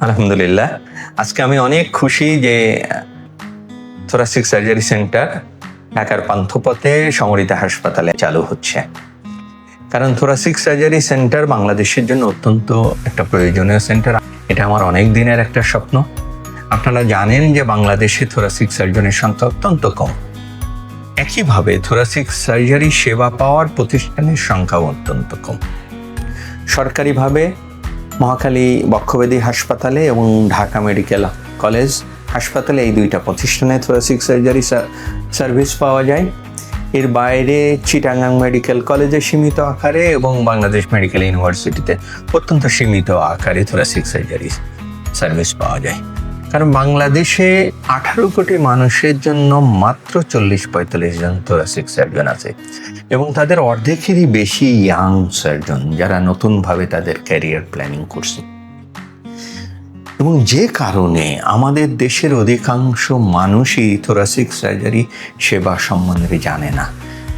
আলহামদুলিল্লাহ। আজকে আমি অনেক খুশি যে থোরাসিক সার্জারি সেন্টার ঢাকার পান্থপথে সমরিতা হাসপাতালে চালু হচ্ছে। কারণ থোরাসিক সার্জারি সেন্টার বাংলাদেশের জন্য অত্যন্ত একটা প্রয়োজনীয় সেন্টার। এটা আমার অনেক দিনের একটা স্বপ্ন। আপনারা জানেন যে বাংলাদেশে থোরাসিক সার্জনের সংখ্যা অত্যন্ত কম। একইভাবে থোরাসিক সার্জারি সেবা পাওয়ার প্রতিষ্ঠানের সংখ্যাও অত্যন্ত কম। সরকারিভাবে মহাখালী বক্ষব্যাধি হাসপাতালে এবং ঢাকা মেডিকেল কলেজ হাসপাতালে এই দুইটা প্রতিষ্ঠানে থোরাসিক সার্জারি সার্ভিস পাওয়া যায়। এর বাইরে চিটাগাং মেডিকেল কলেজে সীমিত আকারে এবং বাংলাদেশ মেডিকেল ইউনিভার্সিটিতে অত্যন্ত সীমিত আকারে থোরাসিক সার্জারি সার্ভিস পাওয়া যায়। কারণ বাংলাদেশে 18 কোটি মানুষের জন্য মাত্র 40-45 জন থোরাসিক সার্জন আছে এবং তাদের অর্ধেকেরই বেশি ইয়াং সার্জন, যারা নতুনভাবে তাদের ক্যারিয়ার প্ল্যানিং করছে। এবং যে কারণে আমাদের দেশের অধিকাংশ মানুষই থোরাসিক সার্জারি সেবা সম্বন্ধে জানে না।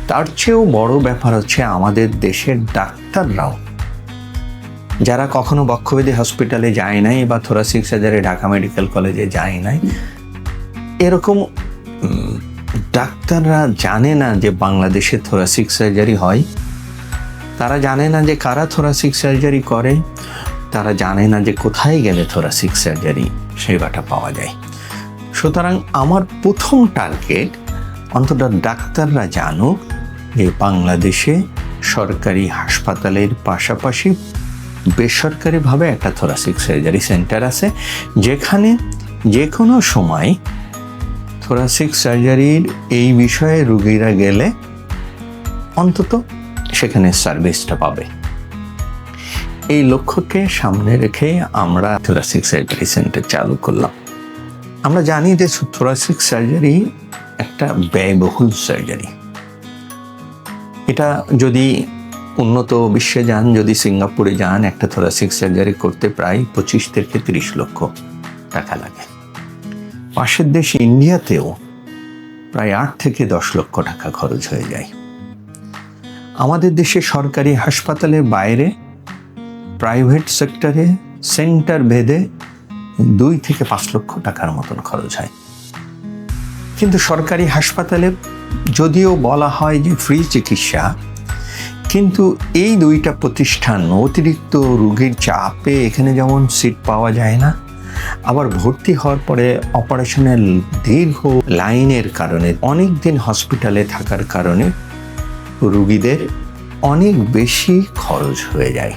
তার চেয়েও বড় ব্যাপার হচ্ছে আমাদের দেশের ডাক্তাররাও, যারা কখনো বক্ষব্যাধি হসপিটালে যায় নাই বা থোরাসিক সার্জারি ঢাকা মেডিকেল কলেজে যায় নাই, এরকম ডাক্তাররা জানে না যে বাংলাদেশে থোরাসিক সার্জারি হয়। তারা জানে না যে কারা থোরাসিক সার্জারি করে। তারা জানে না যে কোথায় গেলে থোরাসিক সার্জারি সেবাটা পাওয়া যায়। সুতরাং আমার প্রথম টার্গেট অন্তত ডাক্তাররা জানুক যে বাংলাদেশে সরকারি হাসপাতালের পাশাপাশি বেসরকারিভাবে একটা থোরাসিক সার্জারি সেন্টার আছে, যেখানে যে কোনো সময় থোরাসিক সার্জারির এই বিষয়ে রোগীরা গেলে অন্তত সেখানে সার্ভিসটা পাবে। এই লক্ষ্যকে সামনে রেখে আমরা থোরাসিক সার্জারি সেন্টার চালু করলাম। আমরা জানি যে থোরাসিক সার্জারি একটা ব্যয়বহুল সার্জারি। এটা যদি উন্নত বিশ্বে যান, যদি সিঙ্গাপুরে যান, একটা থোরাসিক সার্জারি করতে প্রায় 25 থেকে 30 লক্ষ টাকা লাগে। পাশের দেশ ইন্ডিয়াতেও প্রায় 8 থেকে 10 লক্ষ টাকা খরচ হয়ে যায়। আমাদের দেশে সরকারি হাসপাতালের বাইরে প্রাইভেট সেক্টরে সেন্টার ভেদে 2 থেকে 5 লক্ষ টাকার মতন খরচ হয়। কিন্তু সরকারি হাসপাতালে যদিও বলা হয় যে ফ্রি চিকিৎসা, কিন্তু এই দুইটা প্রতিষ্ঠান অতিরিক্ত রোগীর চাপে এখানে যেমন সিট পাওয়া যায় না, আবার ভর্তি হওয়ার পরে অপারেশনের দীর্ঘ লাইনের কারণে অনেক দিন হসপিটালে থাকার কারণে রোগীদের অনেক বেশি খরচ হয়ে যায়।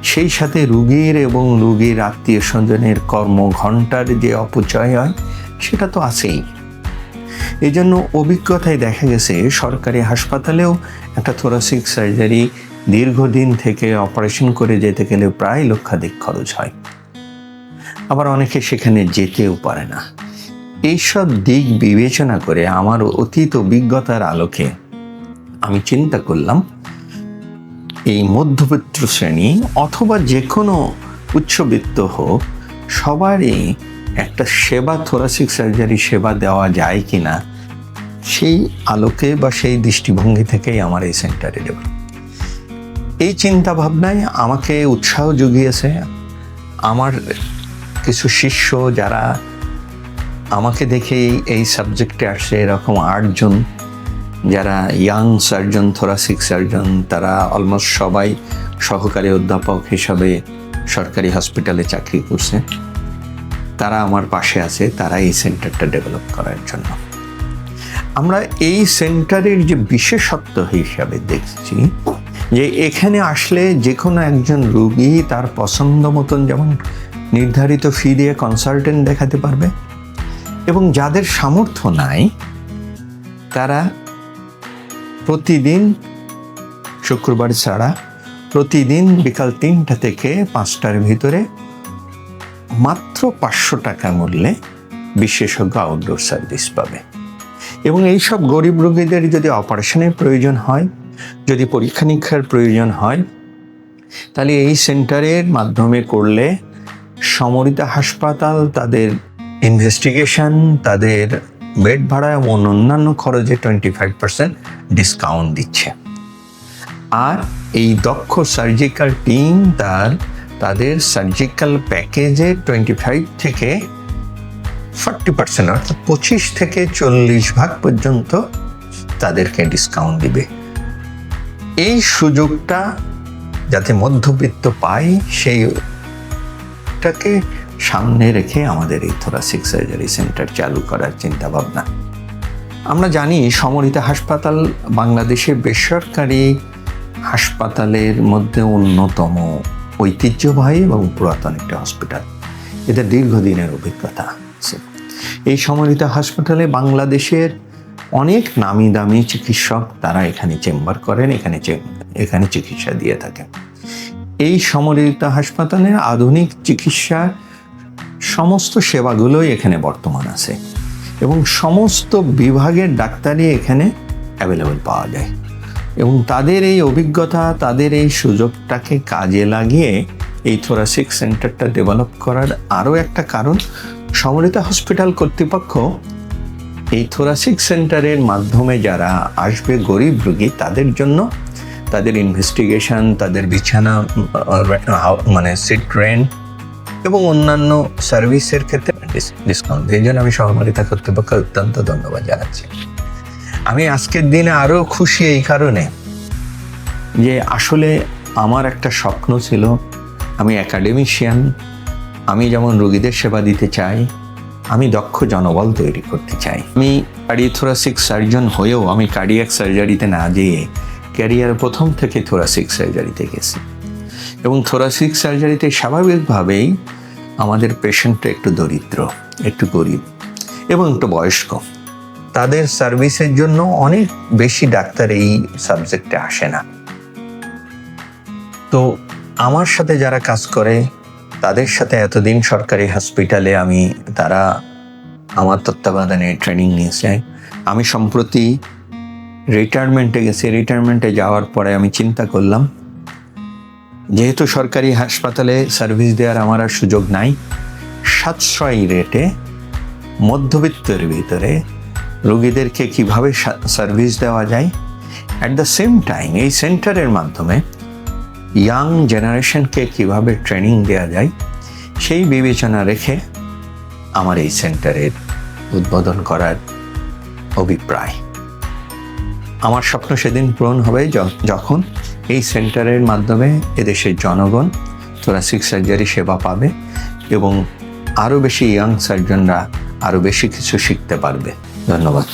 সেই সাথে রোগীর এবং রোগীর আত্মীয় স্বজনের কর্মঘণ্টার যে অপচয় হয় সেটা তো আছেই। এই জন্য অভিজ্ঞতায় দেখা গেছে সরকারি হাসপাতালেও একটা থোরাসিক সার্জারি দীর্ঘদিন থেকে অপারেশন করে যেতে গেলে প্রায় লক্ষাধিক খরচ হয়। আবার অনেকে সেখানে যেতেও পারে না। এইসব দিক বিবেচনা করে আমার অতীত অভিজ্ঞতার আলোকে আমি চিন্তা করলাম এই মধ্যবিত্ত শ্রেণী অথবা যে কোনো উচ্চবিত্ত হোক, সবারই একটা সেবা থোরাসিক সার্জারি সেবা দেওয়া যায় কিনা, সেই আলোকে বা সেই দৃষ্টিভঙ্গি থেকেই আমার এই সেন্টারে ডেভেলপ। এই চিন্তা ভাবনায় আমাকে উৎসাহ জুগিয়েছে আমার কিছু শিষ্য, যারা আমাকে দেখেই এই সাবজেক্টে আসছে। এরকম 8 জন যারা ইয়াং সার্জন, থোরাসিক সার্জন, তারা অলমোস্ট সবাই সহকারী অধ্যাপক হিসাবে সরকারি হসপিটালে চাকরি করছে। তারা আমার পাশে আছে, তারা এই সেন্টারটা ডেভেলপ করার জন্য। আমরা এই সেন্টারের যে বিশেষত্ব হিসাবে দেখছি যে এখানে আসলে যে কোনো একজন রোগী তার পছন্দ মতন যেমন নির্ধারিত ফি দিয়ে কনসালটেন্ট দেখাতে পারবে, এবং যাদের সামর্থ্য নাই তারা প্রতিদিন, শুক্রবার ছাড়া প্রতিদিন বিকাল 3টা থেকে 5টার ভিতরে মাত্র 500 টাকা মূল্যে বিশেষজ্ঞ আউটডোর সার্ভিস পাবে। এবং এইসব গরিব রোগীদের যদি অপারেশনের প্রয়োজন হয়, যদি পরীক্ষা নিরীক্ষার প্রয়োজন হয়, তাহলে এই সেন্টারের মাধ্যমে করলে সমরিতা হাসপাতাল তাদের ইনভেস্টিগেশন, তাদের বেড ভাড়া এবং অন্যান্য খরচে 25% ডিসকাউন্ট দিচ্ছে। আর এই দক্ষ সার্জিক্যাল টিম তার তাদের সার্জিক্যাল প্যাকেজে 25 থেকে 40%, অর্থাৎ 25 থেকে 40% পর্যন্ত তাদেরকে ডিসকাউন্ট দিবে। এই সুযোগটা যাতে মধ্যবিত্ত পায় সেইটাকে সামনে রেখে আমাদের এই থোরাসিক সার্জারি সেন্টার চালু করার চিন্তা ভাবনা। আমরা জানি সমরিতা হাসপাতাল বাংলাদেশের বেসরকারি হাসপাতালের মধ্যে অন্যতম ঐতিহ্যবাহী এবং পুরাতন একটা হসপিটাল। এদের দীর্ঘদিনের অভিজ্ঞতা আছে। এই সমরিতা হাসপাতালে বাংলাদেশের অনেক নামি দামি চিকিৎসক তারা এখানে চেম্বার করেন, এখানে চিকিৎসা দিয়ে থাকেন। এই সমরিতা হাসপাতালের আধুনিক চিকিৎসার সমস্ত সেবাগুলোই এখানে বর্তমান আছে এবং সমস্ত বিভাগের ডাক্তারই এখানে অ্যাভেলেবল পাওয়া যায়। এবং তাদের এই অভিজ্ঞতা, তাদের এই সুযোগটাকে কাজে লাগিয়ে এই থোরাসিক সেন্টারটা ডেভেলপ করার আরও একটা কারণ, সমরিতা হসপিটাল কর্তৃপক্ষ এই থোরাসিক সেন্টারের মাধ্যমে যারা আসবে গরিব রোগী, তাদের জন্য তাদের ইনভেস্টিগেশন, তাদের বিছানা মানে সিট রেন্ট এবং অন্যান্য সার্ভিসের ক্ষেত্রে ডিসকাউন্ট। এই জন্য আমি সমরিতা কর্তৃপক্ষ অত্যন্ত ধন্যবাদ জানাচ্ছি। আমি আজকের দিনে আরও খুশি এই কারণে যে আসলে আমার একটা স্বপ্ন ছিল, আমি একাডেমিশিয়ান, আমি যেমন রোগীদের সেবা দিতে চাই, আমি দক্ষ জনবল তৈরি করতে চাই। আমি কার্ডিওথোরাসিক সার্জন হয়েও আমি কার্ডিয়াক সার্জারিতে না যেয়ে ক্যারিয়ার প্রথম থেকে থোরাসিক সার্জারিতে গেছি এবং থোরাসিক সার্জারিতে স্বাভাবিকভাবেই আমাদের পেশেন্টটা একটু দরিদ্র, একটু গরিব এবং একটু বয়স্ক। তাদের সার্ভিসের জন্য অনেক বেশি ডাক্তার এই সাবজেক্টে আসে না। তো আমার সাথে যারা কাজ করে তাদের সাথে এতদিন সরকারি হসপিটালে তারা আমার তত্ত্বাবধানে ট্রেনিং নিয়েছে। আমি সম্প্রতি রিটায়ারমেন্টে গেছি। রিটায়ারমেন্টে যাওয়ার পরে আমি চিন্তা করলাম, যেহেতু সরকারি হাসপাতালে সার্ভিস দেওয়ার আমার আর সুযোগ নাই, সাশ্রয়ী রেটে মধ্যবিত্তের ভিতরে রোগীদেরকে কিভাবে সার্ভিস দেওয়া যায়, অ্যাট দ্য সেম টাইম এই সেন্টারের মাধ্যমে ইয়াং জেনারেশনকে কিভাবে ট্রেনিং দেওয়া যায়, সেই বিবেচনা রেখে আমার এই সেন্টারের উদ্বোধন করার অভিপ্রায়। আমার স্বপ্ন সেদিন পূরণ হবে যখন এই সেন্টারের মাধ্যমে এদেশের জনগণ থোরাসিক সার্জারি সেবা পাবে এবং আরও বেশি ইয়াং সার্জনরা আরও বেশি কিছু শিখতে পারবে। ধন্যবাদ।